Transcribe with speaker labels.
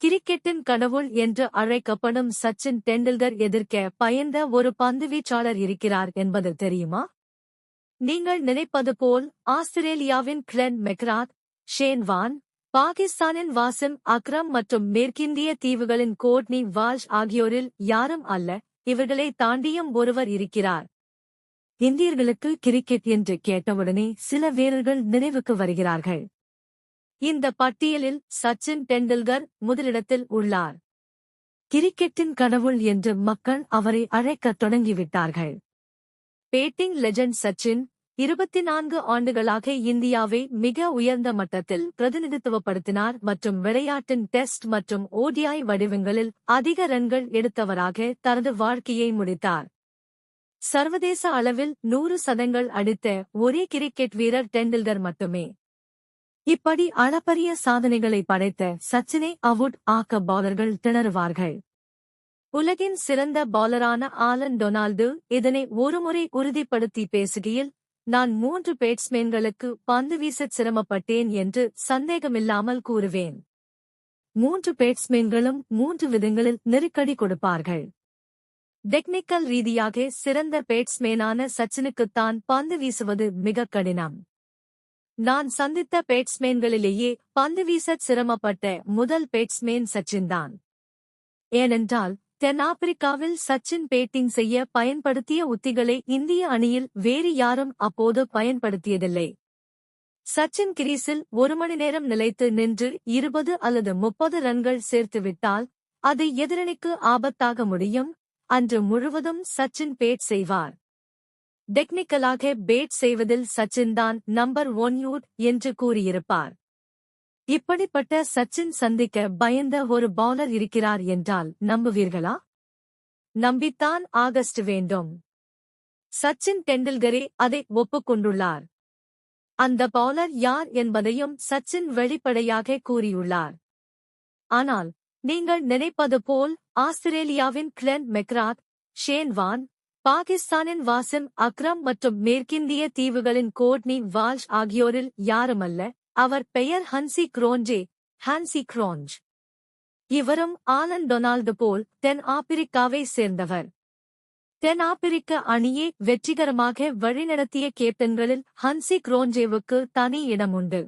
Speaker 1: கிரிக்கெட்டின் கடவுள் என்று அழைக்கப்படும் சச்சின் டெண்டுல்கர் எதிர்க்க பயந்த ஒரு பந்துவீச்சாளர் இருக்கிறார் என்பது தெரியுமா? நீங்கள் நினைப்பது போல் ஆஸ்திரேலியாவின் கிளென் மெக்ராத், ஷேன் வார்ன், பாகிஸ்தானின் வாசிம் அக்ரம் மற்றும் மேற்கிந்திய தீவுகளின் கோட்னி வால்ஷ் ஆகியோரில் யாரும் அல்ல. இவர்களை தாண்டியும் ஒருவர் இருக்கிறார். இந்தியர்களுக்கு கிரிக்கெட் என்று கேட்டவுடனே சில வீரர்கள் நினைவுக்கு வருகிறார்கள். இந்த பட்டியலில் சச்சின் டெண்டுல்கர் முதலிடத்தில் உள்ளார். கிரிக்கெட்டின் கடவுள் என்று மக்கள் அவரை அழைக்கத் தொடங்கிவிட்டார்கள். பேட்டிங் லெஜண்ட் சச்சின் 24 ஆண்டுகளாக இந்தியாவை மிக உயர்ந்த மட்டத்தில் பிரதிநிதித்துவப்படுத்தினார் மற்றும் விளையாட்டின் டெஸ்ட் மற்றும் ஓடிஐ வடிவங்களில் அதிக ரன்கள் எடுத்தவராக தனது வாழ்க்கையை முடித்தார். சர்வதேச அளவில் 100 சதங்கள் அடித்த ஒரே கிரிக்கெட் வீரர் டெண்டுல்கர் மட்டுமே. இப்படி அளப்பரிய சாதனைகளை படைத்த சச்சினை அவுட் ஆக்க பவுலர்கள் திணறுவார்கள். உலகின் சிறந்த பவுலரான ஆலன் டொனால்டு இதனை ஒருமுறை உறுதிப்படுத்தி பேசுகையில், நான் 3 பேட்ஸ்மேன்களுக்கு பந்து வீசச் சிரமப்பட்டேன் என்று சந்தேகமில்லாமல் கூறுவேன். 3 பேட்ஸ்மேன்களும் 3 விதங்களில் நெருக்கடி கொடுப்பார்கள். டெக்னிக்கல் ரீதியாக சிறந்த பேட்ஸ்மேனான சச்சினுக்குத்தான் பந்து வீசுவது மிக கடினம். நான் சந்தித்த பேட்ஸ்மேன்களிலேயே பந்து வீசச் சிரமப்பட்ட முதல் பேட்ஸ்மேன் சச்சின்தான். ஏனென்றால் தென்னாப்பிரிக்காவில் சச்சின் பேட்டிங் செய்ய பயன்படுத்திய உத்திகளை இந்திய அணியில் வேறு யாரும் அப்போது பயன்படுத்தியதில்லை. சச்சின் கிரீஸில் 1 மணி நேரம் நிலைத்து நின்று 20 அல்லது 30 ரன்கள் சேர்த்துவிட்டால் அது எதிரணிக்கு ஆபத்தாக முடியும். அன்று முழுவதும் சச்சின் பேட் செய்வார். டெக்னிக்கலாக பேட் செய்வதில் சச்சின் தான் நம்பர் 1 என்று கூறியிருப்பார். இப்படிப்பட்ட சச்சின் சந்திக்க பயந்த ஒரு பவுலர் இருக்கிறார் என்றால் நம்புவீர்களா? நம்பித்தான் ஆகஸ்ட் வேண்டும். சச்சின் டெண்டுல்கரே அதை ஒப்புக்கொண்டுள்ளார். அந்த பவுலர் யார் என்பதையும் சச்சின் வெளிப்படையாக கூறியுள்ளார். ஆனால் நீங்கள் நினைப்பது போல் ஆஸ்திரேலியாவின் கிளென் மெக்ராத், ஷேன் வார்ன், பாகிஸ்தானின் வாசிம் அக்ரம் மற்றும் மேற்கிந்திய தீவுகளின் கோட்னி வால்ஷ் ஆகியோரில் யாருமல்ல. அவர் பெயர் ஹான்சி குரோஞ்ச். இவரும் ஆலன் டொனால்டு போல் தென் ஆப்பிரிக்காவை சேர்ந்தவர். தென் ஆப்பிரிக்க அணியை வெற்றிகரமாக வழிநடத்திய கேப்டன்களில் ஹன்சி குரோஞ்சேவுக்கு தனி இடம் உண்டு.